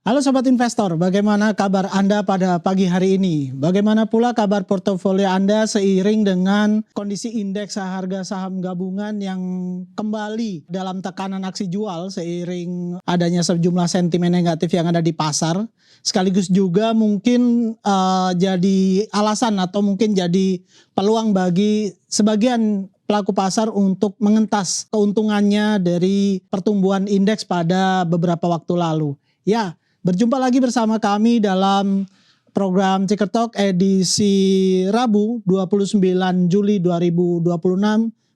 Halo Sobat Investor, bagaimana kabar Anda pada pagi hari ini? Bagaimana pula kabar portofolio Anda seiring dengan kondisi indeks harga saham gabungan yang kembali dalam tekanan aksi jual seiring adanya sejumlah sentimen negatif yang ada di pasar? Sekaligus juga mungkin jadi alasan atau mungkin jadi peluang bagi sebagian pelaku pasar untuk mengentas keuntungannya dari pertumbuhan indeks pada beberapa waktu lalu. Ya, berjumpa lagi bersama kami dalam program Ticker Talk edisi Rabu 29 Juli 2026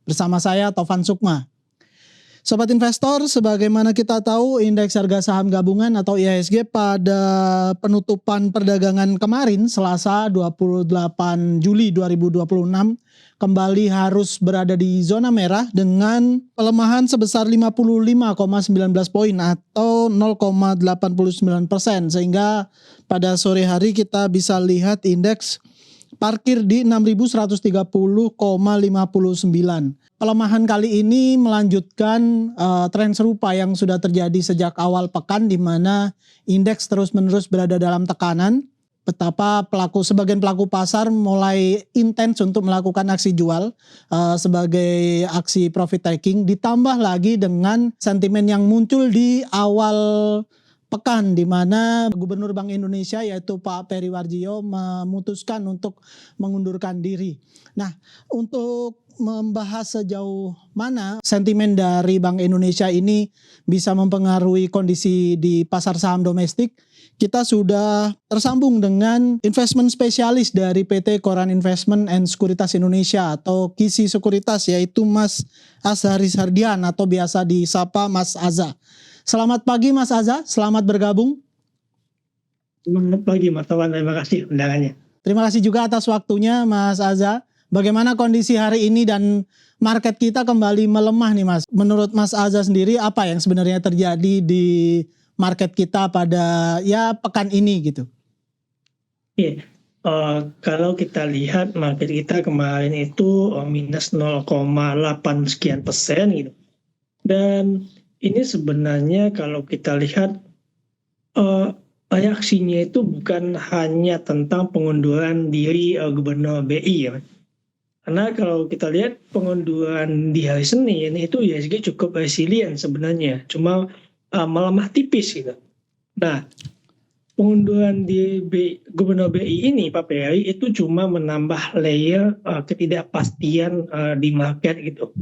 bersama saya Taufan Sukma. Sobat Investor, sebagaimana kita tahu indeks harga saham gabungan atau IHSG pada penutupan perdagangan kemarin Selasa 28 Juli 2026 kembali harus berada di zona merah dengan pelemahan sebesar 55,19 poin atau 0,89%, sehingga pada sore hari kita bisa lihat indeks parkir di 6.130,59. Pelemahan kali ini melanjutkan tren serupa yang sudah terjadi sejak awal pekan, di mana indeks terus-menerus berada dalam tekanan. Betapa sebagian pelaku pasar mulai intens untuk melakukan aksi jual sebagai aksi profit taking, ditambah lagi dengan sentimen yang muncul di awal pekan, di mana Gubernur Bank Indonesia yaitu Pak Peri Warjio memutuskan untuk mengundurkan diri. Nah, untuk membahas sejauh mana sentimen dari Bank Indonesia ini bisa mempengaruhi kondisi di pasar saham domestik, kita sudah tersambung dengan investment spesialis dari PT Koran Investment and Sekuritas Indonesia atau KISI Sekuritas, yaitu Mas Azhari Sardian atau biasa disapa Mas Aza. Selamat pagi Mas Aza, selamat bergabung. Selamat pagi Mas Tawan, terima kasih undangannya. Terima kasih juga atas waktunya Mas Aza. Bagaimana kondisi hari ini dan market kita kembali melemah nih Mas. Menurut Mas Aza sendiri apa yang sebenarnya terjadi di market kita pada pekan ini gitu? Iya, kalau kita lihat market kita kemarin itu minus 0,8 sekian persen gitu. Dan ini sebenarnya kalau kita lihat reaksinya itu bukan hanya tentang pengunduran diri Gubernur BI ya. Karena kalau kita lihat pengunduran di hari Senin itu IHSG cukup resilient sebenarnya, cuma melemah tipis gitu. Nah, pengunduran di Gubernur BI ini Pak Peri itu cuma menambah layer ketidakpastian di market gitu.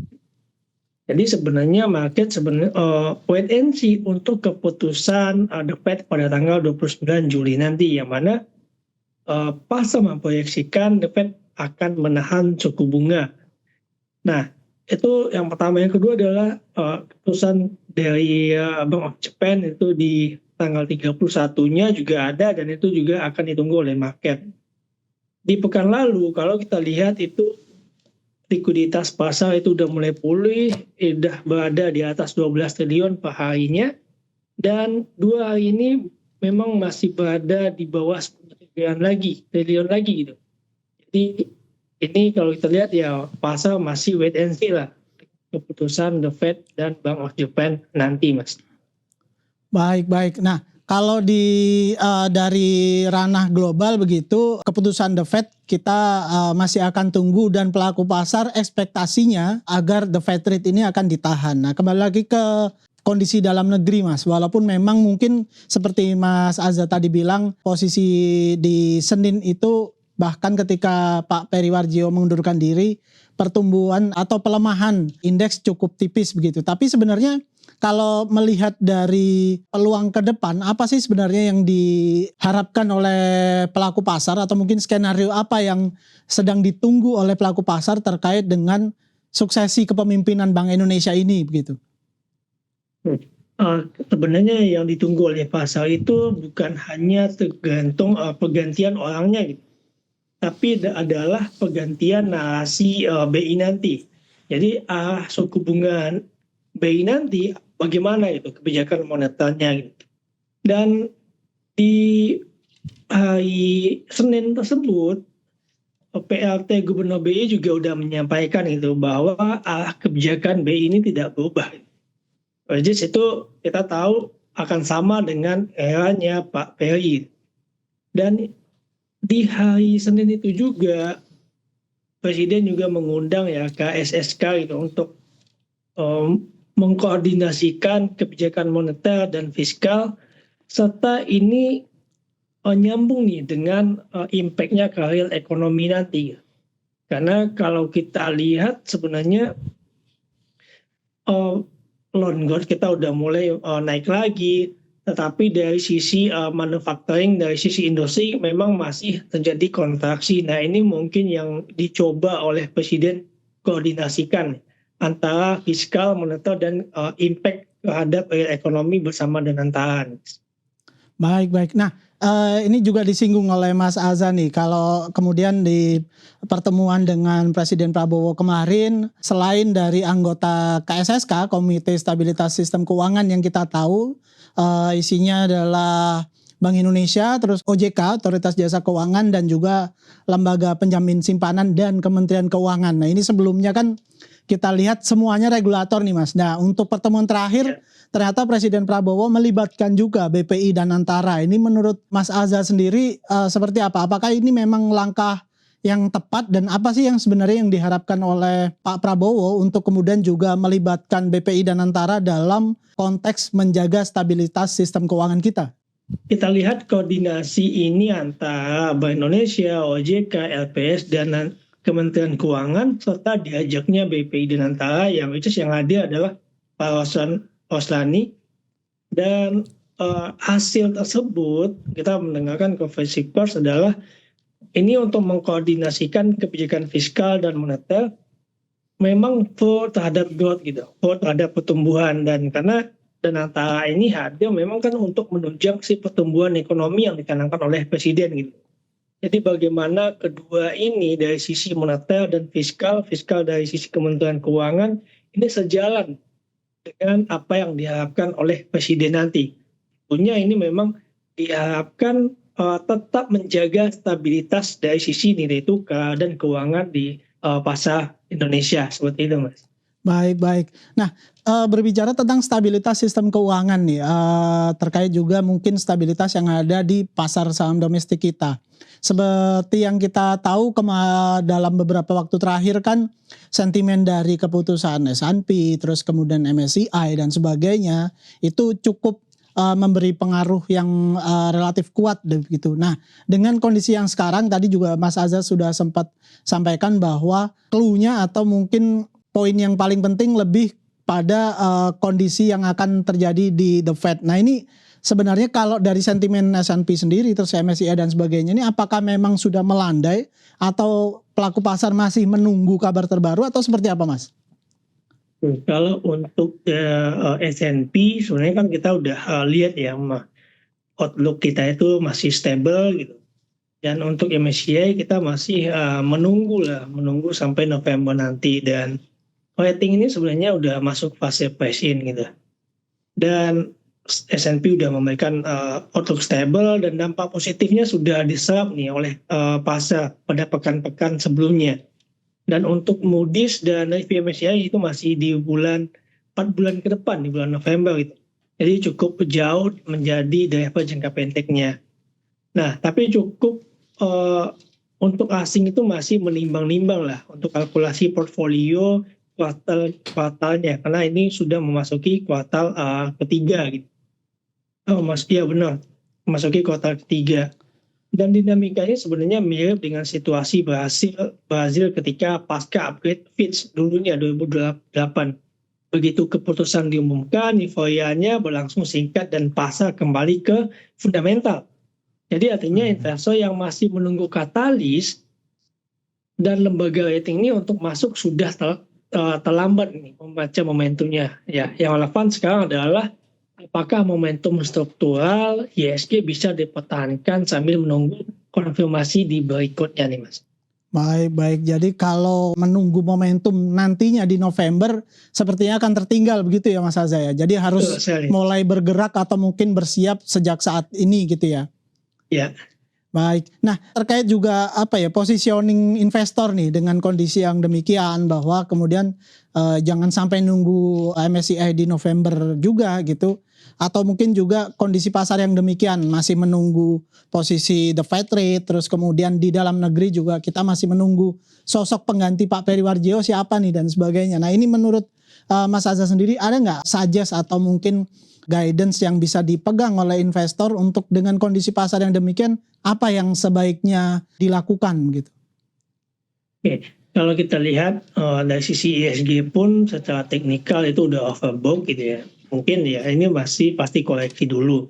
Jadi sebenarnya market wait and see untuk keputusan The Fed pada tanggal 29 Juli nanti, yang mana pasar memproyeksikan The Fed akan menahan suku bunga. Nah, itu yang pertama. Yang kedua adalah keputusan dari Bank of Japan itu di tanggal 31-nya juga ada, dan itu juga akan ditunggu oleh market. Di pekan lalu kalau kita lihat itu likuiditas pasar itu udah mulai pulih, sudah berada di atas 12 triliun per harinya, dan 2 hari ini memang masih berada di bawah 10 triliun lagi gitu. Jadi ini kalau kita lihat ya pasar masih wait and see lah keputusan The Fed dan Bank of Japan nanti Mas. Baik. Nah, kalau dari ranah global begitu, keputusan The Fed kita masih akan tunggu, dan pelaku pasar ekspektasinya agar The Fed rate ini akan ditahan. Nah, kembali lagi ke kondisi dalam negeri Mas, walaupun memang mungkin seperti Mas Azza tadi bilang, posisi di Senin itu bahkan ketika Pak Peri Warjio mengundurkan diri, pertumbuhan atau pelemahan indeks cukup tipis begitu. Tapi sebenarnya kalau melihat dari peluang ke depan, apa sih sebenarnya yang diharapkan oleh pelaku pasar, atau mungkin skenario apa yang sedang ditunggu oleh pelaku pasar terkait dengan suksesi kepemimpinan Bank Indonesia ini begitu? Sebenarnya yang ditunggu oleh pasar itu bukan hanya tergantung pergantian orangnya gitu, tapi adalah pergantian narasi BI nanti. Jadi suku bunga BI nanti bagaimana itu kebijakan moneternya gitu. Dan di hari Senin tersebut PLT Gubernur BI juga udah menyampaikan itu bahwa kebijakan BI ini tidak berubah. Jadi itu kita tahu akan sama dengan eranya Pak Peri. Dan di hari Senin itu juga Presiden juga mengundang ya KSSK gitu untuk mengkoordinasikan kebijakan moneter dan fiskal, serta ini nyambung nih dengan impact-nya ke real ekonomi nanti. Karena kalau kita lihat sebenarnya loan growth kita udah mulai naik lagi, tetapi dari sisi manufacturing, dari sisi industri memang masih terjadi kontraksi. Nah, ini mungkin yang dicoba oleh Presiden koordinasikan antara fiskal, moneter, dan impact terhadap ekonomi bersama dengan tahan. Baik. Nah, ini juga disinggung oleh Mas Azan nih, kalau kemudian di pertemuan dengan Presiden Prabowo kemarin, selain dari anggota KSSK, Komite Stabilitas Sistem Keuangan yang kita tahu, isinya adalah Bank Indonesia, terus OJK, Otoritas Jasa Keuangan, dan juga Lembaga Penjamin Simpanan dan Kementerian Keuangan. Nah, ini sebelumnya kan kita lihat semuanya regulator nih Mas. Nah, untuk pertemuan terakhir, ternyata Presiden Prabowo melibatkan juga BPI dan Antara. Ini menurut Mas Azza sendiri seperti apa? Apakah ini memang langkah yang tepat, dan apa sih yang sebenarnya yang diharapkan oleh Pak Prabowo untuk kemudian juga melibatkan BPI dan Antara dalam konteks menjaga stabilitas sistem keuangan kita? Kita lihat koordinasi ini antara Bank Indonesia, OJK, LPS, dan Kementerian Keuangan, serta diajaknya BPI dan Antara, yang ada adalah Pak Roslani. Dan hasil tersebut kita mendengarkan konferensi pers adalah ini untuk mengkoordinasikan kebijakan fiskal dan moneter, memang pro terhadap growth gitu, pro terhadap pertumbuhan, dan karena dan Antara ini hadir memang kan untuk menunjang si pertumbuhan ekonomi yang dicanangkan oleh Presiden gitu. Jadi bagaimana kedua ini dari sisi moneter dan fiskal dari sisi Kementerian Keuangan ini sejalan dengan apa yang diharapkan oleh Presiden nanti. Tentunya ini memang diharapkan tetap menjaga stabilitas dari sisi nilai tukar dan keuangan di pasar Indonesia, seperti itu Mas. Baik. Nah, berbicara tentang stabilitas sistem keuangan nih, terkait juga mungkin stabilitas yang ada di pasar saham domestik kita. Seperti yang kita tahu dalam beberapa waktu terakhir kan sentimen dari keputusan S&P, terus kemudian MSCI dan sebagainya itu cukup memberi pengaruh yang relatif kuat begitu. Nah, dengan kondisi yang sekarang tadi juga Mas Azza sudah sempat sampaikan bahwa clue-nya atau mungkin poin yang paling penting lebih pada kondisi yang akan terjadi di The Fed. Nah, ini sebenarnya kalau dari sentimen S&P sendiri terus MSCI dan sebagainya ini apakah memang sudah melandai atau pelaku pasar masih menunggu kabar terbaru atau seperti apa Mas? Kalau untuk S&P sebenarnya kan kita udah lihat ya outlook kita itu masih stable gitu. Dan untuk MSCI kita masih menunggu sampai November nanti, dan rating ini sebenarnya udah masuk fase price-in gitu. Dan S&P udah memberikan outlook stable dan dampak positifnya sudah diserap nih oleh pasar pada pekan-pekan sebelumnya. Dan untuk Moody's dan MSCI itu masih di 4 bulan ke depan, di bulan November gitu. Jadi cukup jauh menjadi driver jangka pendeknya. Nah, tapi cukup untuk asing itu masih menimbang-nimbang lah untuk kalkulasi portfolio kuartalnya, karena ini sudah memasuki kuartal ketiga gitu. Iya benar, memasuki kuartal ketiga. Dan dinamikanya sebenarnya mirip dengan situasi Brazil ketika pasca upgrade Fitch dulunya 2008. Begitu keputusan diumumkan, euforianya berlangsung singkat dan pasar kembali ke fundamental. Jadi artinya investor yang masih menunggu katalis dan lembaga rating ini untuk masuk sudah terlambat nih membaca momentumnya. Ya, yang relevan sekarang adalah apakah momentum struktural IHSG bisa dipertahankan sambil menunggu konfirmasi di berikutnya nih Mas. Baik. Jadi kalau menunggu momentum nantinya di November sepertinya akan tertinggal begitu ya Mas Azza ya. Jadi harus mulai bergerak atau mungkin bersiap sejak saat ini gitu ya. Ya. Baik. Nah, terkait juga positioning investor nih dengan kondisi yang demikian bahwa kemudian jangan sampai nunggu MSCI di November juga gitu. Atau mungkin juga kondisi pasar yang demikian masih menunggu posisi the Fed rate, terus kemudian di dalam negeri juga kita masih menunggu sosok pengganti Pak Peri Warjio siapa nih dan sebagainya. Nah, ini menurut Mas Azza sendiri ada nggak suggest atau mungkin guidance yang bisa dipegang oleh investor untuk dengan kondisi pasar yang demikian apa yang sebaiknya dilakukan gitu? Oke, kalau kita lihat dari sisi ISG pun secara teknikal itu udah overbought gitu ya. Mungkin ya ini masih pasti koreksi dulu.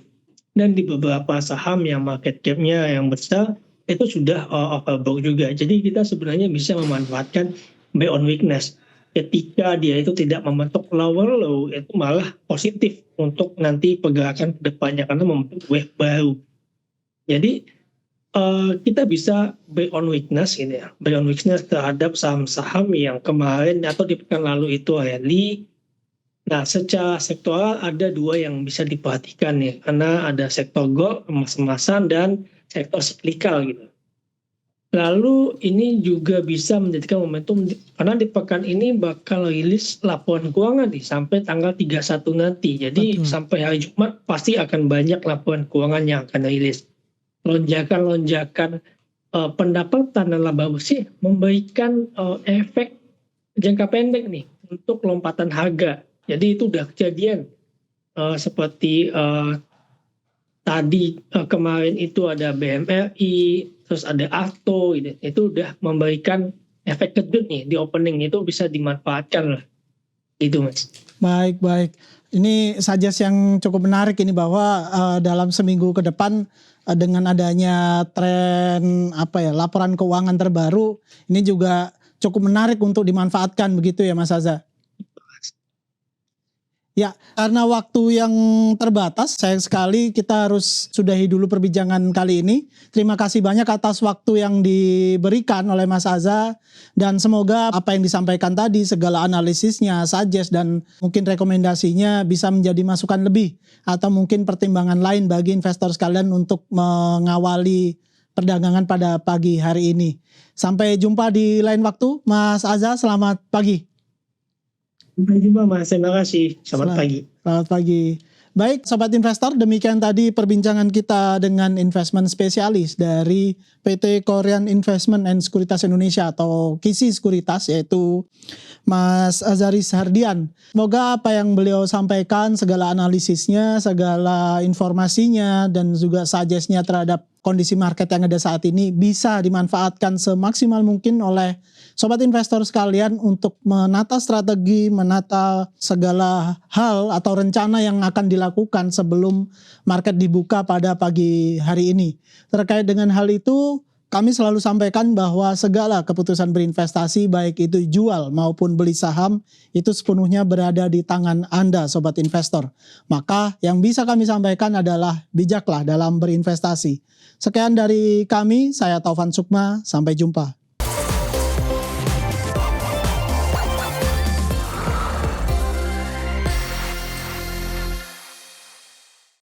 Dan di beberapa saham yang market cap-nya yang besar itu sudah overbought juga. Jadi kita sebenarnya bisa memanfaatkan buy on weakness. Ketika dia itu tidak membentuk lower low, itu malah positif untuk nanti pergerakan ke depannya karena membentuk wave baru. Jadi kita bisa buy on weakness ini ya, buy on weakness terhadap saham-saham yang kemarin atau di pekan lalu itu rally. Nah, secara sektoral ada dua yang bisa diperhatikan nih, karena ada sektor gold, emas-emasan, dan sektor cyclical gitu. Lalu ini juga bisa menjadikan momentum karena di pekan ini bakal rilis laporan keuangan nih sampai tanggal 31 nanti. Jadi sampai hari Jumat pasti akan banyak laporan keuangan yang akan rilis. Lonjakan-lonjakan pendapatan dan laba bersih memberikan efek jangka pendek nih untuk lompatan harga. Jadi itu udah kejadian seperti tadi kemarin itu ada BMRI, terus ada Arto, gitu. Itu udah memberikan efek kejut nih di opening, itu bisa dimanfaatkan lah, gitu Mas. Baik. Ini suggest yang cukup menarik ini bahwa dalam seminggu ke depan dengan adanya tren laporan keuangan terbaru ini juga cukup menarik untuk dimanfaatkan begitu ya Mas Azza. Ya, karena waktu yang terbatas, sayang sekali kita harus sudahi dulu perbincangan kali ini. Terima kasih banyak atas waktu yang diberikan oleh Mas Azza. Dan semoga apa yang disampaikan tadi, segala analisisnya, suggest, dan mungkin rekomendasinya bisa menjadi masukan lebih. Atau mungkin pertimbangan lain bagi investor sekalian untuk mengawali perdagangan pada pagi hari ini. Sampai jumpa di lain waktu. Mas Azza, selamat pagi. Sampai jumpa Mas, terima kasih. Selamat pagi. Selamat pagi. Baik Sobat Investor, demikian tadi perbincangan kita dengan investment spesialis dari PT Korean Investment and Sekuritas Indonesia atau KISI Sekuritas, yaitu Mas Azaris Hardian. Semoga apa yang beliau sampaikan, segala analisisnya, segala informasinya, dan juga suggest-nya terhadap kondisi market yang ada saat ini bisa dimanfaatkan semaksimal mungkin oleh Sobat investor sekalian untuk menata strategi, menata segala hal atau rencana yang akan dilakukan sebelum market dibuka pada pagi hari ini. Terkait dengan hal itu, kami selalu sampaikan bahwa segala keputusan berinvestasi baik itu jual maupun beli saham itu sepenuhnya berada di tangan Anda Sobat investor. Maka yang bisa kami sampaikan adalah bijaklah dalam berinvestasi. Sekian dari kami, saya Taufan Sukma, sampai jumpa.